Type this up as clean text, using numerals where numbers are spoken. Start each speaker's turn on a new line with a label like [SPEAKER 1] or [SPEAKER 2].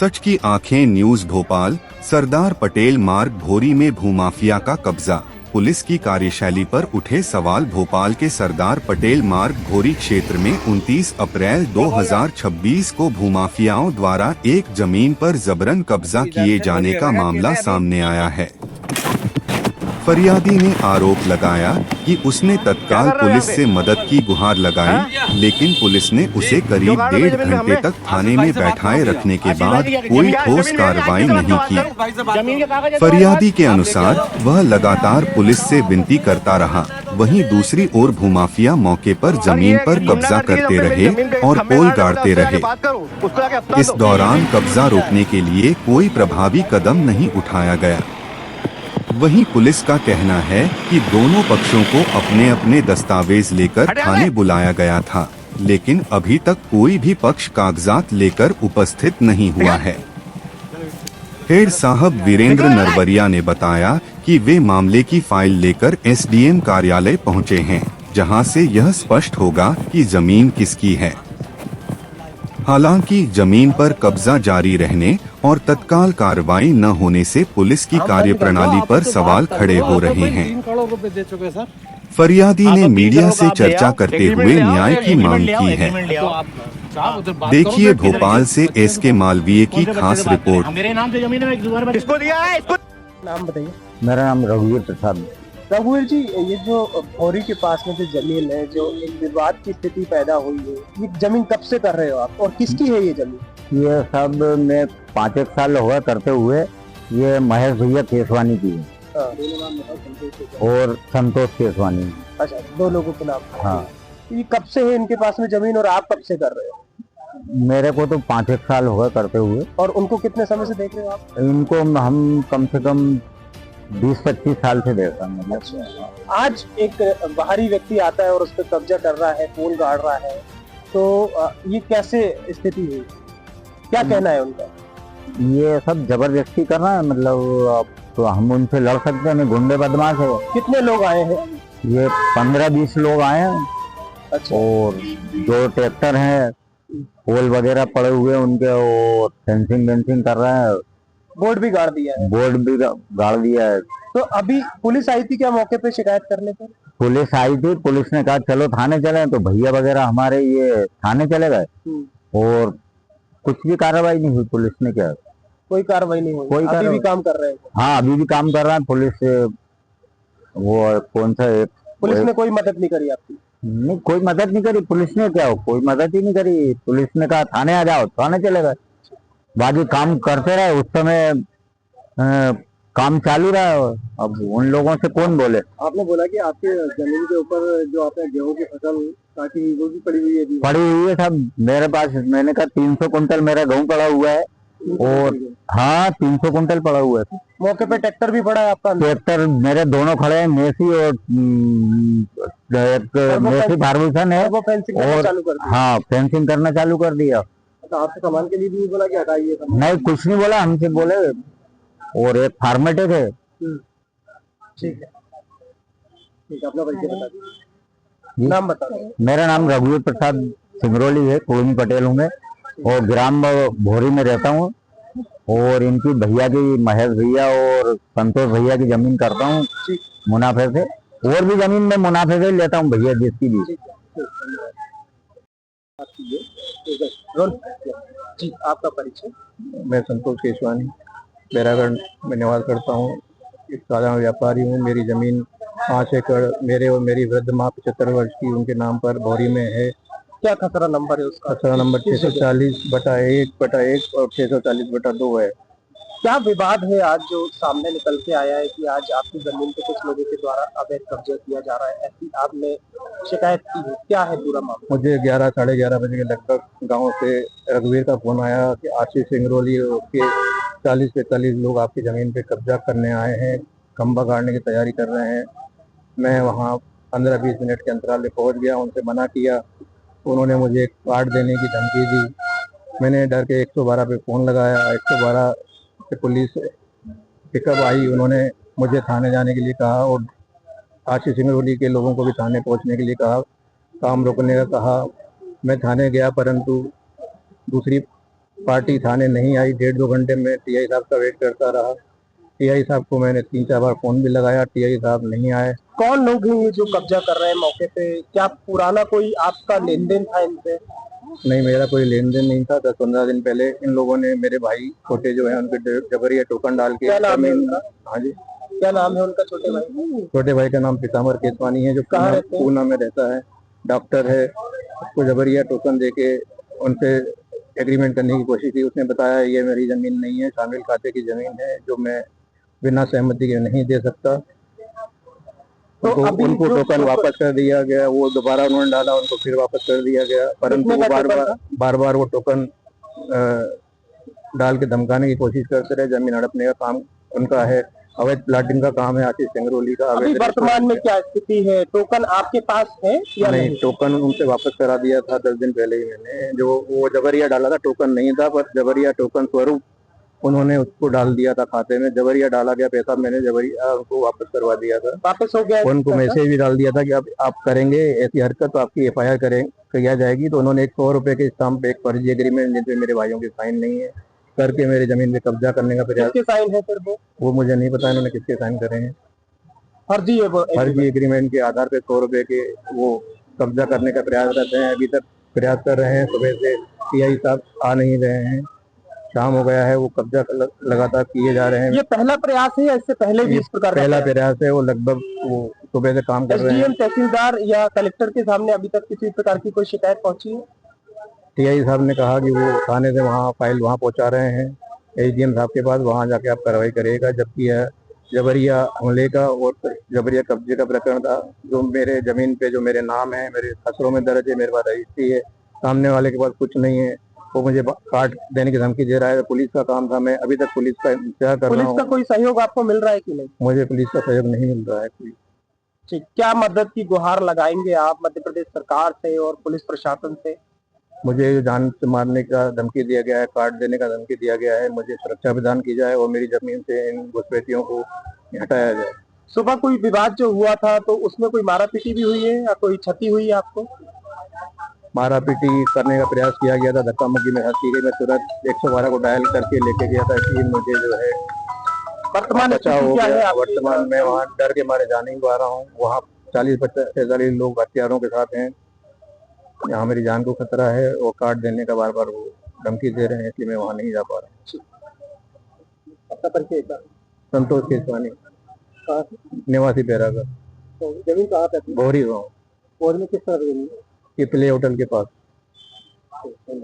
[SPEAKER 1] सच की आंखें न्यूज भोपाल। सरदार पटेल मार्ग भोरी में भूमाफिया का कब्जा, पुलिस की कार्यशैली पर उठे सवाल। भोपाल के सरदार पटेल मार्ग भोरी क्षेत्र में 29 अप्रैल 2026 को भूमाफियाओं द्वारा एक जमीन पर जबरन कब्जा किए जाने का मामला सामने आया है। फरियादी ने आरोप लगाया कि उसने तत्काल पुलिस से मदद की गुहार लगाई, लेकिन पुलिस ने उसे करीब 1.5 घंटे तक थाने में बैठाए रखने के बाद कोई ठोस कार्रवाई नहीं की। फरियादी के अनुसार वह लगातार पुलिस से विनती करता रहा। वहीं दूसरी ओर भूमाफिया मौके पर जमीन पर कब्जा करते रहे और पोल गाड़ते रहे। इस दौरान कब्जा रोकने के लिए कोई प्रभावी कदम नहीं उठाया गया। वहीं पुलिस का कहना है कि दोनों पक्षों को अपने अपने दस्तावेज लेकर थाने बुलाया गया था, लेकिन अभी तक कोई भी पक्ष कागजात लेकर उपस्थित नहीं हुआ है। हेड साहब वीरेंद्र नरवरिया ने बताया कि वे मामले की फाइल लेकर एसडीएम कार्यालय पहुंचे हैं, जहां से यह स्पष्ट होगा कि जमीन किसकी है। हालांकि जमीन पर कब्जा जारी रहने और तत्काल कार्रवाई न होने से पुलिस की कार्यप्रणाली पर सवाल खड़े हो रहे हैं। फरियादी ने मीडिया से चर्चा करते हुए न्याय की मांग की है। देखिए भोपाल से एसके मालवीय की खास रिपोर्ट।
[SPEAKER 2] मेरे नाम से जमीन में किसको दिया है? इसको नाम बताइए।
[SPEAKER 3] मेरा नाम रघुवीर प्रसाद।
[SPEAKER 2] रघुवीर जी, ये जो भोरी के पास में जो जमीन है, जो एक विवाद की स्थिति पैदा हुई है, ये जमीन कब से कर रहे हो आप और किसकी है ये जमीन?
[SPEAKER 3] ये सब मैं 5 साल हुआ करते हुए, ये महेश भैया केसवानी की है और संतोष केसवानी।
[SPEAKER 2] अच्छा, 2 लोगों के नाम।
[SPEAKER 3] हाँ।
[SPEAKER 2] ये कब से है इनके पास में जमीन और आप कब से कर रहे हो?
[SPEAKER 3] मेरे को तो 5 साल हुआ करते हुए।
[SPEAKER 2] और उनको कितने समय से देख रहे हो आप?
[SPEAKER 3] इनको हम कम से कम 20-25 साल से देखता हूँ।
[SPEAKER 2] मतलब आज एक बाहरी व्यक्ति आता है और उस पर कब्जा कर रहा है, पोल गाड़ रहा है, तो ये कैसे स्थिति हुई? क्या कहना है उनका?
[SPEAKER 3] ये सब जबरदस्ती कर रहा है, मतलब तो हम उनसे लड़ सकते हैं, गुंडे बदमाश है।
[SPEAKER 2] कितने लोग आए हैं?
[SPEAKER 3] ये 15-20 लोग आए हैं।
[SPEAKER 2] अच्छा।
[SPEAKER 3] और 2 ट्रैक्टर हैं, पोल वगैरह पड़े हुए उनके, और फेंसिंग वेंसिंग कर रहे हैं।
[SPEAKER 2] बोर्ड भी गाड़ दिया है?
[SPEAKER 3] बोर्ड भी गाड़ दिया है।
[SPEAKER 2] तो अभी पुलिस आई थी क्या मौके पे शिकायत करने पर?
[SPEAKER 3] पुलिस आई थी, पुलिस ने कहा चलो थाने चले, तो भैया वगैरह हमारे ये थाने चले गए और कुछ भी कार्रवाई नहीं हुई। पुलिस ने क्या,
[SPEAKER 2] कोई कार्रवाई नहीं हुई?
[SPEAKER 3] कोई
[SPEAKER 2] अभी भी काम कर रहे हैं?
[SPEAKER 3] हाँ, अभी भी काम कर रहा है पुलिस। वो कौन सा एक,
[SPEAKER 2] पुलिस ने कोई मदद नहीं करी आपकी?
[SPEAKER 3] नहीं, कोई मदद नहीं करी पुलिस ने। क्या, कोई मदद ही नहीं करी। पुलिस ने कहा थाने आ जाओ, थाने चले गए। बाकी काम करते रहे, उस समय काम चालू रहा। अब उन लोगों से कौन बोले।
[SPEAKER 2] आपने बोला कि आपके जमीन के ऊपर जो आपने गेहूं की फसल काटी वो भी पड़ी हुई है?
[SPEAKER 3] पड़ी हुई है सब मेरे पास। मैंने कहा 300 कुंटल मेरा गेहूं पड़ा हुआ है। और हाँ, 300 कुंटल पड़ा हुआ है।
[SPEAKER 2] मौके पे ट्रैक्टर भी पड़ा है आपका?
[SPEAKER 3] ट्रैक्टर मेरे दोनों खड़े हैं, मेसी और मेसी फार्गुसन है।
[SPEAKER 2] वो फेंसिंग करना चालू कर दिया?
[SPEAKER 3] हाँ, फेंसिंग करना चालू कर दिया।
[SPEAKER 2] तो आपसे सामान के लिए भी बोला कि हटाइए?
[SPEAKER 3] नहीं, कुछ नहीं बोला, हमसे बोले। और एक फार्मेटिक है।
[SPEAKER 2] ठीक है, ठीक है। अपना परिचय बता दीजिए, नाम बता दीजिए।
[SPEAKER 3] मेरा नाम रघुवीर प्रसाद सिंगरौली है, कुलमी पटेल हूँ मैं, और ग्राम भोरी में रहता हूँ। और इनकी भैया की, महेश भैया और संतोष भैया की जमीन करता हूँ मुनाफे से। और भी जमीन में मुनाफे से लेता हूँ भैया जिसकी भी।
[SPEAKER 2] जी, आपका परिचय?
[SPEAKER 4] मैं संतोष केसवानी बैरागढ़ में निवास करता हूँ। एक साधारण व्यापारी हूँ। मेरी जमीन 5 एकड़ मेरे और मेरी वृद्ध माँ 75 वर्ष की, उनके नाम पर भोरी में है।
[SPEAKER 2] क्या खतरा नंबर है उसका?
[SPEAKER 4] खतरा नंबर 640/1/1 और 640/2 है।
[SPEAKER 2] क्या विवाद है आज जो सामने निकल के आया है कि आज आपकी जमीन पे कुछ लोगों के द्वारा अवैध कब्जा किया जा रहा है, ऐसी आपने शिकायत की है? क्या है पूरा मामला?
[SPEAKER 4] मुझे 11 साढ़े 11 बजे के लगभग गांव से रघुवीर का फोन आया कि आशीष सिंगरौली के 40-45 लोग आपकी जमीन पे कब्जा करने आए हैं, खंबा गाड़ने की तैयारी कर रहे हैं। मैं वहाँ 15-20 मिनट के अंतराल में पहुँच गया, उनसे मना किया। उन्होंने मुझे काट देने की धमकी दी। मैंने डर के 112 पे फ़ोन लगाया। 112 से पुलिस पिकअप आई। उन्होंने मुझे थाने जाने के लिए कहा और आशीष सिंगरौली के लोगों को भी थाने पहुंचने के लिए कहा, काम रोकने का कहा। मैं थाने गया, परंतु दूसरी पार्टी थाने नहीं आई। 1.5-2 घंटे में टीआई साहब का वेट करता रहा। टीआई साहब को मैंने 3-4 बार फोन भी लगाया, टीआई साहब नहीं आए।
[SPEAKER 2] कौन लोग हैं ये जो कब्जा कर रहे हैं मौके पे? क्या पुराना कोई आपका लेन देन था इनसे?
[SPEAKER 4] नहीं, मेरा कोई लेन देन नहीं था। 10-15 दिन पहले इन लोगों ने मेरे भाई छोटे जो है उनके जबरिया टोकन डाल के
[SPEAKER 2] क्या नाम है उनका?
[SPEAKER 4] हाँ जी,
[SPEAKER 2] क्या नाम है उनका छोटे भाई?
[SPEAKER 4] छोटे भाई का नाम पीताम्बर केसवानी है, जो
[SPEAKER 2] कहाँ रहते हैं?
[SPEAKER 4] पूना में रहता है, डॉक्टर है। उसको जबरिया टोकन देके उनसे एग्रीमेंट करने की कोशिश की। उसने बताया ये मेरी जमीन नहीं है, शामिल खाते की जमीन है, जो मैं बिना सहमति के नहीं दे सकता।
[SPEAKER 2] तो अभी
[SPEAKER 4] उनको
[SPEAKER 2] जो
[SPEAKER 4] टोकन वापस कर दिया गया। वो दोबारा उन्होंने डाला, उनको फिर वापस कर दिया गया, परंतु
[SPEAKER 2] कितने
[SPEAKER 4] वो
[SPEAKER 2] का टोकन
[SPEAKER 4] बार बार वो टोकन डाल के धमकाने की कोशिश करते रहे। जमीन हड़पने का काम उनका है, अवैध प्लाटिंग का काम है आशीष सिंगरौली का।
[SPEAKER 2] अभी वर्तमान में क्या स्थिति है? टोकन आपके पास है या
[SPEAKER 4] नहीं, टोकन उनसे वापस करा दिया था 10 दिन पहले ही मैंने। जो वो जबरिया डाला था, टोकन नहीं था, पर जबरिया टोकन स्वरूप उन्होंने उसको डाल दिया था खाते में। जबरिया डाला गया पैसा मैंने जबरिया उनको वापस करवा दिया था।
[SPEAKER 2] वापस हो गया?
[SPEAKER 4] उनको मैसेज भी डाल दिया था कि आप करेंगे ऐसी हरकत तो आपकी एफआईआर किया जाएगी। तो उन्होंने 100 रुपए के स्टाम्प पे एक फर्जी एग्रीमेंट जिसमें मेरे भाइयों के साइन नहीं है करके मेरे जमीन पे कब्जा करने का प्रयास।
[SPEAKER 2] किसके साइन है फिर
[SPEAKER 4] वो मुझे नहीं पता इन्होंने किसके साइन करे हैं।
[SPEAKER 2] फर्जी है वो?
[SPEAKER 4] फर्जी एग्रीमेंट के आधार पे 100 रुपए के वो कब्जा करने का प्रयास रहते हैं। अभी तक प्रयास कर रहे हैं, सुबह से टीआई साहब आ नहीं रहे हैं, शाम हो गया है, वो कब्जा लगातार किए जा रहे हैं।
[SPEAKER 2] ये पहला प्रयास है या इससे पहले भी इस प्रकार का
[SPEAKER 4] पहला प्रयास है। वो लगभग वो सुबह से काम कर रहे हैं।
[SPEAKER 2] एसडीएम, तहसीलदार या कलेक्टर के सामने अभी तक किसी प्रकार की कोई शिकायत पहुंची है?
[SPEAKER 4] टीआई साहब ने कहा कि वो थाने से वहाँ फाइल वहाँ पहुंचा रहे हैं एसडीएम साहब के पास, वहाँ जाके आप कार्रवाई करिएगा। जबकि यह जबरिया हमले का और जबरिया कब्जे का प्रकरण था, जो मेरे जमीन पे जो मेरे नाम है, मेरे खसरों में दर्ज है, मेरे पास रजिस्ट्री है, सामने वाले के पास कुछ नहीं है। वो मुझे काट देने की धमकी दे रहा है। पुलिस का काम था, मैं अभी तक पुलिस का इंतजार कर रहा
[SPEAKER 2] पुलिस
[SPEAKER 4] हूँ।
[SPEAKER 2] का कोई सहयोग आपको मिल रहा है कि नहीं?
[SPEAKER 4] मुझे पुलिस का सहयोग नहीं मिल रहा है कोई।
[SPEAKER 2] ठीक, क्या मदद की गुहार लगाएंगे आप मध्य प्रदेश सरकार से और पुलिस प्रशासन से?
[SPEAKER 4] मुझे जान से मारने का धमकी दिया गया है, काट देने का धमकी दिया गया है। मुझे सुरक्षा प्रदान की जाए और मेरी जमीन से इन घुसपैठियों को हटाया जाए।
[SPEAKER 2] सुबह कोई विवाद जो हुआ था तो उसमें कोई मारा पीटी भी हुई है या कोई क्षति हुई है आपको?
[SPEAKER 4] मारा पीटी करने का प्रयास किया गया था, धक्का मुक्की में की गई। मैं तुरंत 112 को डायल करके लेके गया था कि मुझे जो है
[SPEAKER 2] वर्तमान
[SPEAKER 4] बचाव हो
[SPEAKER 2] क्या है
[SPEAKER 4] गया।
[SPEAKER 2] आपकी?
[SPEAKER 4] वर्तमान में वहाँ डर के मारे जा नहीं पा रहा हूँ। वहाँ 40-45 लोग हथियारों के साथ हैं। यहाँ मेरी जान को खतरा है और काट देने का बार बार वो धमकी दे रहे हैं कि मैं वहाँ नहीं जा पा रहा हूँ।
[SPEAKER 2] आपका परिचय क्या?
[SPEAKER 4] संतोष केसवानी, निवासी पैरागर,
[SPEAKER 2] तो जमीन कहाँ पे?
[SPEAKER 4] भोरी गाँव,
[SPEAKER 2] और में किस तरह जमीन?
[SPEAKER 4] पिपले होटल के पास।
[SPEAKER 2] है?